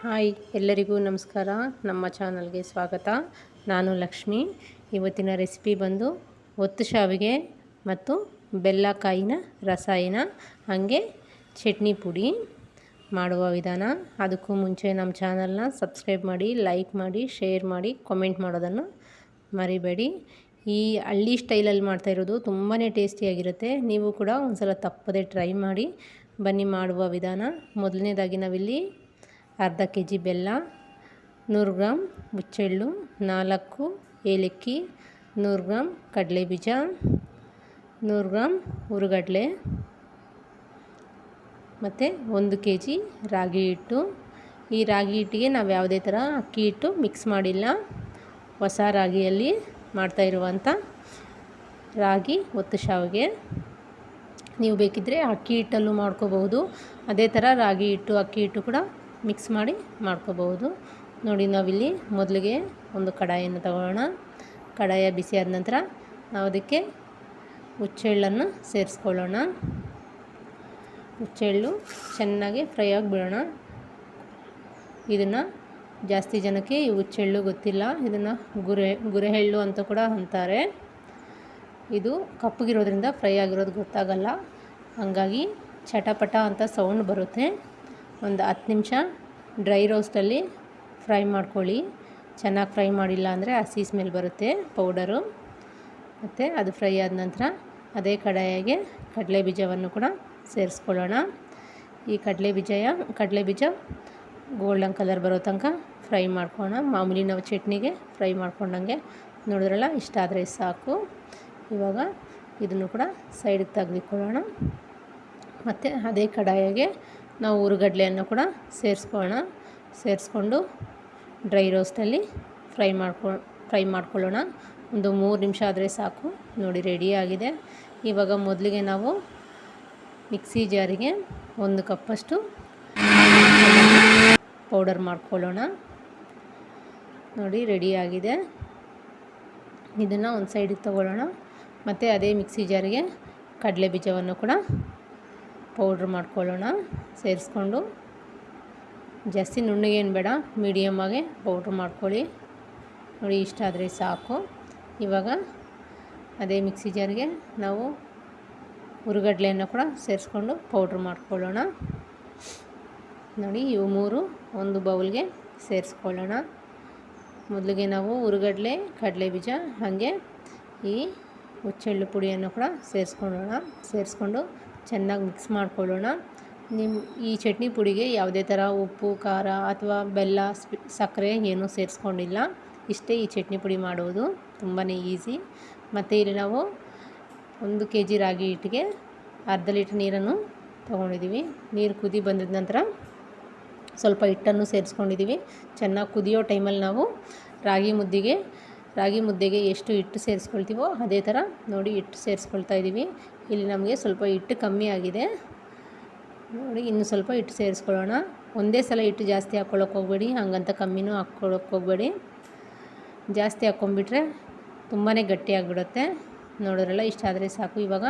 Hi ಎಲ್ಲರಿಗೂ ನಮಸ್ಕಾರ. ನಮ್ಮ ಚಾನಲ್ಗೆ ಸ್ವಾಗತ. ನಾನು ಲಕ್ಷ್ಮಿ. ಇವತ್ತಿನ ರೆಸಿಪಿ ಬಂದು ಒತ್ತು ಶಾವಿಗೆ ಮತ್ತು ಬೆಲ್ಲಕಾಯಿನ ರಸಾಯನ ಹಾಗೆ ಚಟ್ನಿ ಪುಡಿ ಮಾಡುವ ವಿಧಾನ. ಅದಕ್ಕೂ ಮುಂಚೆ ನಮ್ಮ ಚಾನಲ್ನ ಸಬ್ಸ್ಕ್ರೈಬ್ ಮಾಡಿ, ಲೈಕ್ ಮಾಡಿ, ಶೇರ್ ಮಾಡಿ, ಕಾಮೆಂಟ್ ಮಾಡೋದನ್ನು ಮರಿಬೇಡಿ. ಈ ಹಳ್ಳಿ ಸ್ಟೈಲಲ್ಲಿ ಮಾಡ್ತಾಯಿರೋದು ತುಂಬಾ ಟೇಸ್ಟಿಯಾಗಿರುತ್ತೆ. ನೀವು ಕೂಡ ಒಂದು ಸಲ ತಪ್ಪದೆ ಟ್ರೈ ಮಾಡಿ. ಬನ್ನಿ ಮಾಡುವ ವಿಧಾನ. ಮೊದಲನೇದಾಗಿ ನಾವಿಲ್ಲಿ ಅರ್ಧ kg ಬೆಲ್ಲ, 100 ಗ್ರಾಮ್ ಮುಚ್ಚೆಳ್ಳು, 4 ಏಲಕ್ಕಿ, 100 ಗ್ರಾಮ್ ಕಡಲೆಬೀಜ, 100 ಗ್ರಾಮ್ ಹುರುಗಡಲೆ ಮತ್ತು 1 kg ರಾಗಿ ಹಿಟ್ಟು. ಈ ರಾಗಿ ಹಿಟ್ಟಿಗೆ ನಾವು ಯಾವುದೇ ಥರ ಅಕ್ಕಿ ಹಿಟ್ಟು ಮಿಕ್ಸ್ ಮಾಡಿಲ್ಲ. ಹೊಸ ರಾಗಿಯಲ್ಲಿ ಮಾಡ್ತಾಯಿರುವಂಥ ರಾಗಿ ಒತ್ತು ಶಾವಿಗೆ. ನೀವು ಬೇಕಿದ್ದರೆ ಅಕ್ಕಿ ಹಿಟ್ಟಲ್ಲೂ ಮಾಡ್ಕೋಬಹುದು. ಅದೇ ಥರ ರಾಗಿ ಹಿಟ್ಟು ಅಕ್ಕಿ ಹಿಟ್ಟು ಕೂಡ ಮಿಕ್ಸ್ ಮಾಡಿ ಮಾಡ್ಕೋಬಹುದು. ನೋಡಿ, ನಾವಿಲ್ಲಿ ಮೊದಲಿಗೆ ಒಂದು ಕಡಾಯಿಯನ್ನು ತಗೊಳ್ಳೋಣ. ಕಡಾಯ ಬಿಸಿ ಆದ ನಂತರ ನಾವು ಅದಕ್ಕೆ ಹುಚ್ಚೆಳ್ಳನ್ನು ಸೇರಿಸ್ಕೊಳ್ಳೋಣ. ಹುಚ್ಚೆಳ್ಳು ಚೆನ್ನಾಗಿ ಫ್ರೈ ಆಗಿಬಿಡೋಣ. ಇದನ್ನು ಜಾಸ್ತಿ ಜನಕ್ಕೆ ಈ ಹುಚ್ಚೆಳ್ಳು ಗೊತ್ತಿಲ್ಲ. ಇದನ್ನು ಗುರೆಹೆಳ್ಳು ಅಂತ ಕೂಡ ಅಂತಾರೆ. ಇದು ಕಪ್ಪಗಿರೋದ್ರಿಂದ ಫ್ರೈ ಆಗಿರೋದು ಗೊತ್ತಾಗಲ್ಲ. ಹಾಗಾಗಿ ಚಟಪಟ ಅಂತ ಸೌಂಡ್ ಬರುತ್ತೆ. ಒಂದು 10 ನಿಮಿಷ ಡ್ರೈ ರೋಸ್ಟಲ್ಲಿ ಫ್ರೈ ಮಾಡ್ಕೊಳ್ಳಿ. ಚೆನ್ನಾಗಿ ಫ್ರೈ ಮಾಡಿಲ್ಲ ಅಂದರೆ ಹಸಿ ಸ್ಮೆಲ್ ಬರುತ್ತೆ ಪೌಡರು. ಮತ್ತು ಅದು ಫ್ರೈ ಆದ ನಂತರ ಅದೇ ಕಡಾಯಿಗೆ ಕಡಲೆ ಬೀಜವನ್ನು ಕೂಡ ಸೇರಿಸ್ಕೊಳ್ಳೋಣ. ಈ ಕಡಲೆ ಬೀಜ ಗೋಲ್ಡನ್ ಕಲರ್ ಬರೋ ತನಕ ಫ್ರೈ ಮಾಡ್ಕೊಳ್ಳೋಣ. ಮಾಮೂಲಿ ನಾವು ಚಟ್ನಿಗೆ ಫ್ರೈ ಮಾಡ್ಕೊಂಡಂಗೆ. ನೋಡಿದ್ರಲ್ಲ, ಇಷ್ಟ ಆದರೆ ಸಾಕು. ಇವಾಗ ಇದನ್ನು ಕೂಡ ಸೈಡಿಗೆ ತೆಗೆದುಕೊಳ್ಳೋಣ. ಮತ್ತು ಅದೇ ಕಡಾಯಿಗೆ ನಾವು ಹುರುಗಡ್ಲೆಯನ್ನು ಕೂಡ ಸೇರಿಸ್ಕೊಂಡು ಡ್ರೈ ರೋಸ್ಟಲ್ಲಿ ಫ್ರೈ ಮಾಡ್ಕೊಳ್ಳೋಣ. ಒಂದು 3 ನಿಮಿಷ ಆದರೆ ಸಾಕು. ನೋಡಿ, ರೆಡಿಯಾಗಿದೆ. ಇವಾಗ ಮೊದಲಿಗೆ ನಾವು ಮಿಕ್ಸಿ ಜಾರಿಗೆ 1 ಕಪ್ಪಷ್ಟು ಪೌಡರ್ ಮಾಡ್ಕೊಳ್ಳೋಣ. ನೋಡಿ, ರೆಡಿಯಾಗಿದೆ. ಇದನ್ನು ಒಂದು ಸೈಡಿಗೆ ತಗೊಳ್ಳೋಣ. ಮತ್ತು ಅದೇ ಮಿಕ್ಸಿ ಜಾರಿಗೆ ಕಡಲೆ ಬೀಜವನ್ನು ಕೂಡ ಪೌಡ್ರ್ ಮಾಡ್ಕೊಳ್ಳೋಣ. ಸೇರಿಸ್ಕೊಂಡು ಜಾಸ್ತಿ ನುಣ್ಣಗೇನು ಬೇಡ, ಮೀಡಿಯಮ್ಮಾಗೆ ಪೌಡ್ರ್ ಮಾಡ್ಕೊಳ್ಳಿ. ನೋಡಿ, ಇಷ್ಟ ಆದರೆ ಸಾಕು. ಇವಾಗ ಅದೇ ಮಿಕ್ಸಿ ಜಾರಿಗೆ ನಾವು ಹುರುಗಡ್ಲೆಯನ್ನು ಕೂಡ ಸೇರಿಸ್ಕೊಂಡು ಪೌಡ್ರ್ ಮಾಡ್ಕೊಳ್ಳೋಣ. ನೋಡಿ, ಇವು 3 ಒಂದು ಬೌಲ್ಗೆ ಸೇರಿಸ್ಕೊಳ್ಳೋಣ. ಮೊದಲಿಗೆ ನಾವು ಹುರುಗಡ್ಲೆ, ಕಡಲೆಬೀಜ ಹಾಗೆ ಈ ಹುಚ್ಚೆಳ್ಳು ಪುಡಿಯನ್ನು ಕೂಡ ಸೇರಿಸ್ಕೊಂಡು ಚೆನ್ನಾಗಿ ಮಿಕ್ಸ್ ಮಾಡ್ಕೊಳ್ಳೋಣ. ಈ ಚಟ್ನಿ ಪುಡಿಗೆ ಯಾವುದೇ ಥರ ಉಪ್ಪು, ಖಾರ ಅಥವಾ ಬೆಲ್ಲ, ಸಕ್ಕರೆ ಏನೂ ಸೇರಿಸ್ಕೊಂಡಿಲ್ಲ. ಇಷ್ಟೇ ಈ ಚಟ್ನಿ ಪುಡಿ ಮಾಡುವುದು. ತುಂಬಾ ಈಸಿ. ಮತ್ತು ಇಲ್ಲಿ ನಾವು 1 kg ರಾಗಿ ಹಿಟ್ಟಿಗೆ ಅರ್ಧ ಲೀಟ್ರ್ ನೀರನ್ನು ತೊಗೊಂಡಿದ್ದೀವಿ. ನೀರು ಕುದಿ ಬಂದಿದ ನಂತರ ಸ್ವಲ್ಪ ಹಿಟ್ಟನ್ನು ಸೇರಿಸ್ಕೊಂಡಿದ್ದೀವಿ. ಚೆನ್ನಾಗಿ ಕುದಿಯೋ ಟೈಮಲ್ಲಿ ನಾವು ರಾಗಿ ಮುದ್ದೆಗೆ ಎಷ್ಟು ಹಿಟ್ಟು ಸೇರಿಸ್ಕೊಳ್ತೀವೋ ಅದೇ ಥರ ನೋಡಿ ಹಿಟ್ಟು ಸೇರಿಸ್ಕೊಳ್ತಾ ಇದ್ದೀವಿ. ಇಲ್ಲಿ ನಮಗೆ ಸ್ವಲ್ಪ ಹಿಟ್ಟು ಕಮ್ಮಿ ಆಗಿದೆ. ನೋಡಿ, ಇನ್ನು ಸ್ವಲ್ಪ ಹಿಟ್ಟು ಸೇರಿಸ್ಕೊಳ್ಳೋಣ. ಒಂದೇ ಸಲ ಹಿಟ್ಟು ಜಾಸ್ತಿ ಹಾಕ್ಕೊಳ್ಳೋಕೆ ಹೋಗಬೇಡಿ, ಹಾಗಂತ ಕಮ್ಮಿನೂ ಹಾಕ್ಕೊಳ್ಳೋಕೆ ಹೋಗಬೇಡಿ. ಜಾಸ್ತಿ ಹಾಕ್ಕೊಂಬಿಟ್ರೆ ತುಂಬಾ ಗಟ್ಟಿಯಾಗಿಬಿಡುತ್ತೆ. ನೋಡಿದ್ರಲ್ಲ, ಇಷ್ಟ ಆದರೆ ಸಾಕು. ಇವಾಗ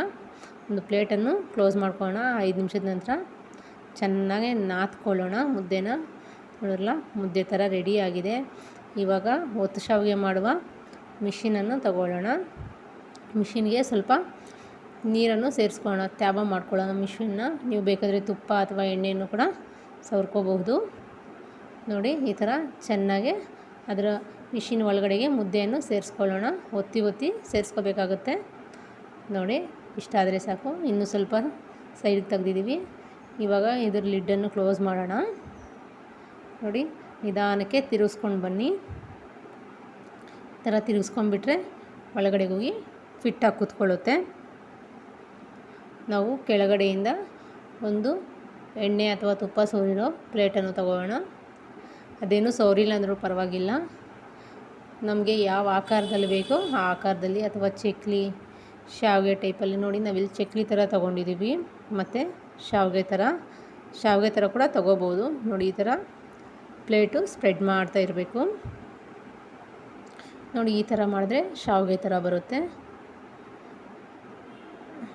ಒಂದು ಪ್ಲೇಟನ್ನು ಕ್ಲೋಸ್ ಮಾಡ್ಕೊಳ್ಳೋಣ. 5 ನಿಮಿಷದ ನಂತರ ಚೆನ್ನಾಗಿ ನಾದ್ಕೊಳ್ಳೋಣ ಮುದ್ದೆನ. ನೋಡಿದ್ರಲ್ಲ, ಮುದ್ದೆ ಥರ ರೆಡಿಯಾಗಿದೆ. ಇವಾಗ ಒತ್ತು ಶಾವಿಗೆ ಮಾಡುವ ಮಿಷಿನನ್ನು ತಗೊಳ್ಳೋಣ. ಮಿಷಿನ್ಗೆ ಸ್ವಲ್ಪ ನೀರನ್ನು ಸೇರಿಸ್ಕೊಳ್ಳೋಣ. ತ್ಯಾವ ಮಾಡ್ಕೊಳ್ಳೋಣ ಮಿಷಿನ್ನ. ನೀವು ಬೇಕಾದರೆ ತುಪ್ಪ ಅಥವಾ ಎಣ್ಣೆಯನ್ನು ಕೂಡ ಸವರ್ಕೋಬಹುದು. ನೋಡಿ, ಈ ಥರ ಚೆನ್ನಾಗಿ ಅದರ ಮಿಷಿನ್ ಒಳಗಡೆಗೆ ಮುದ್ದೆಯನ್ನು ಸೇರಿಸ್ಕೊಳ್ಳೋಣ. ಒತ್ತಿ ಸೇರಿಸ್ಕೋಬೇಕಾಗುತ್ತೆ. ನೋಡಿ, ಇಷ್ಟ ಆದರೆ ಸಾಕು. ಇನ್ನೂ ಸ್ವಲ್ಪ ಸೈಡಿಗೆ ತೆಗೆದಿದ್ದೀವಿ. ಇವಾಗ ಇದ್ರ ಲಿಡ್ಡನ್ನು ಕ್ಲೋಸ್ ಮಾಡೋಣ. ನೋಡಿ, ನಿಧಾನಕ್ಕೆ ತಿರುಗಿಸ್ಕೊಂಡು ಬನ್ನಿ. ಈ ಥರ ತಿರುಗಿಸ್ಕೊಂಡ್ಬಿಟ್ರೆ ಒಳಗಡೆಗೆ ಹೋಗಿ ಫಿಟ್ಟಾಗಿ ಕೂತ್ಕೊಳ್ಳುತ್ತೆ. ನಾವು ಕೆಳಗಡೆಯಿಂದ ಒಂದು ಎಣ್ಣೆ ಅಥವಾ ತುಪ್ಪ ಸೋರಿರೋ ಪ್ಲೇಟನ್ನು ತಗೊಳ್ಳೋಣ. ಅದೇನು ಸೋರಿಲ್ಲ ಅಂದರೂ ಪರವಾಗಿಲ್ಲ. ನಮಗೆ ಯಾವ ಆಕಾರದಲ್ಲಿ ಬೇಕೋ ಆ ಆಕಾರದಲ್ಲಿ, ಅಥವಾ ಚಕ್ಲಿ, ಶಾವಿಗೆ ಟೈಪಲ್ಲಿ. ನೋಡಿ, ನಾವಿಲ್ಲಿ ಚಕ್ಲಿ ಥರ ತೊಗೊಂಡಿದ್ದೀವಿ. ಮತ್ತು ಶಾವಿಗೆ ಥರ ಕೂಡ ತೊಗೋಬೋದು. ನೋಡಿ, ಈ ಥರ ಪ್ಲೇಟು ಸ್ಪ್ರೆಡ್ ಮಾಡ್ತಾ ಇರಬೇಕು. ನೋಡಿ, ಈ ಥರ ಮಾಡಿದ್ರೆ ಶಾವಿಗೆ ಥರ ಬರುತ್ತೆ.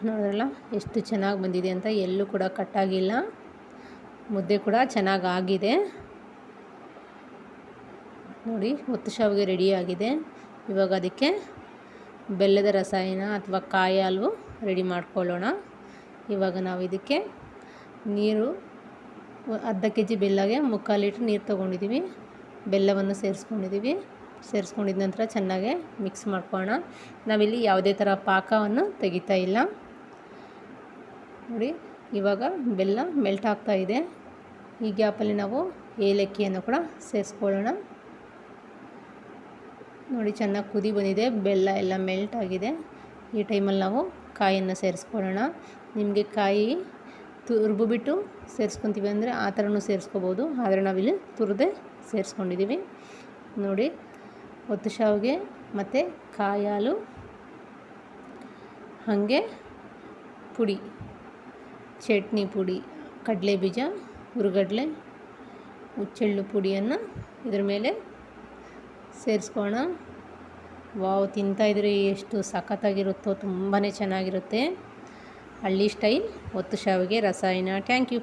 ನೋಡಿದ್ರಲ್ಲ, ಎಷ್ಟು ಚೆನ್ನಾಗಿ ಬಂದಿದೆ ಅಂತ. ಎಲ್ಲೂ ಕೂಡ ಕಟ್ಟಾಗಿಲ್ಲ. ಮುದ್ದೆ ಕೂಡ ಚೆನ್ನಾಗಿ ಆಗಿದೆ. ನೋಡಿ ಒತ್ತು ಶಾವಿಗೆ ರೆಡಿಯಾಗಿದೆ. ಇವಾಗ ಅದಕ್ಕೆ ಬೆಲ್ಲದ ರಸಾಯನ ಅಥವಾ ಕಾಯಿ ಹಾಲು ರೆಡಿ ಮಾಡ್ಕೊಳ್ಳೋಣ. ಇವಾಗ ನಾವು ಇದಕ್ಕೆ ನೀರು ಅರ್ಧ kg ಬೆಲ್ಲಗೆ 3/4 ಲೀಟ್ರ್ ನೀರು ತೊಗೊಂಡಿದ್ದೀವಿ. ಬೆಲ್ಲವನ್ನು ಸೇರಿಸ್ಕೊಂಡಿದ್ದ ನಂತರ ಚೆನ್ನಾಗಿ ಮಿಕ್ಸ್ ಮಾಡ್ಕೊಳ್ಳೋಣ. ನಾವಿಲ್ಲಿ ಯಾವುದೇ ಥರ ಪಾಕವನ್ನು ತೆಗಿತಾ ಇಲ್ಲ. ನೋಡಿ ಇವಾಗ ಬೆಲ್ಲ ಮೆಲ್ಟ್ ಆಗ್ತಾ ಇದೆ. ಈ ಗ್ಯಾಪಲ್ಲಿ ನಾವು ಏಲಕ್ಕಿಯನ್ನು ಕೂಡ ಸೇರಿಸ್ಕೊಳ್ಳೋಣ. ನೋಡಿ ಚೆನ್ನಾಗಿ ಕುದಿ ಬಂದಿದೆ, ಬೆಲ್ಲ ಎಲ್ಲ ಮೆಲ್ಟ್ ಆಗಿದೆ. ಈ ಟೈಮಲ್ಲಿ ನಾವು ಕಾಯಿಯನ್ನು ಸೇರಿಸ್ಕೊಳ್ಳೋಣ. ನಿಮಗೆ ಕಾಯಿ ತುರಿದ್ಬಿಟ್ಟು ಸೇರಿಸ್ಕೊತೀವಿ ಅಂದರೆ ಆ ಥರನೂ ಸೇರಿಸ್ಕೋಬೋದು, ಆದರೆ ನಾವಿಲ್ಲಿ ತುರಿದೇ ಸೇರಿಸ್ಕೊಂಡಿದ್ದೀವಿ. ನೋಡಿ ಒತ್ತು ಶಾವಿಗೆ ಮತ್ತು ಕಾಯಿ ಹಾಲು, ಹಾಗೆ ಪುಡಿ, ಚಟ್ನಿ ಪುಡಿ, ಕಡಲೆ ಬೀಜ, ಹುರಿಗಡಲೆ, ಹುಚ್ಚೆಳ್ಳು ಪುಡಿಯನ್ನು ಇದ್ರ ಮೇಲೆ ಸೇರಿಸ್ಕೊಳ್ಳೋಣ. ವಾವ್, ತಿಂತಾಯಿದ್ರೆ ಎಷ್ಟು ಸಖತ್ತಾಗಿರುತ್ತೋ, ತುಂಬಾ ಚೆನ್ನಾಗಿರುತ್ತೆ. ಹಳ್ಳಿ ಸ್ಟೈಲ್ ಒತ್ತು ಶಾವಿಗೆ ರಸಾಯನ. Thank you.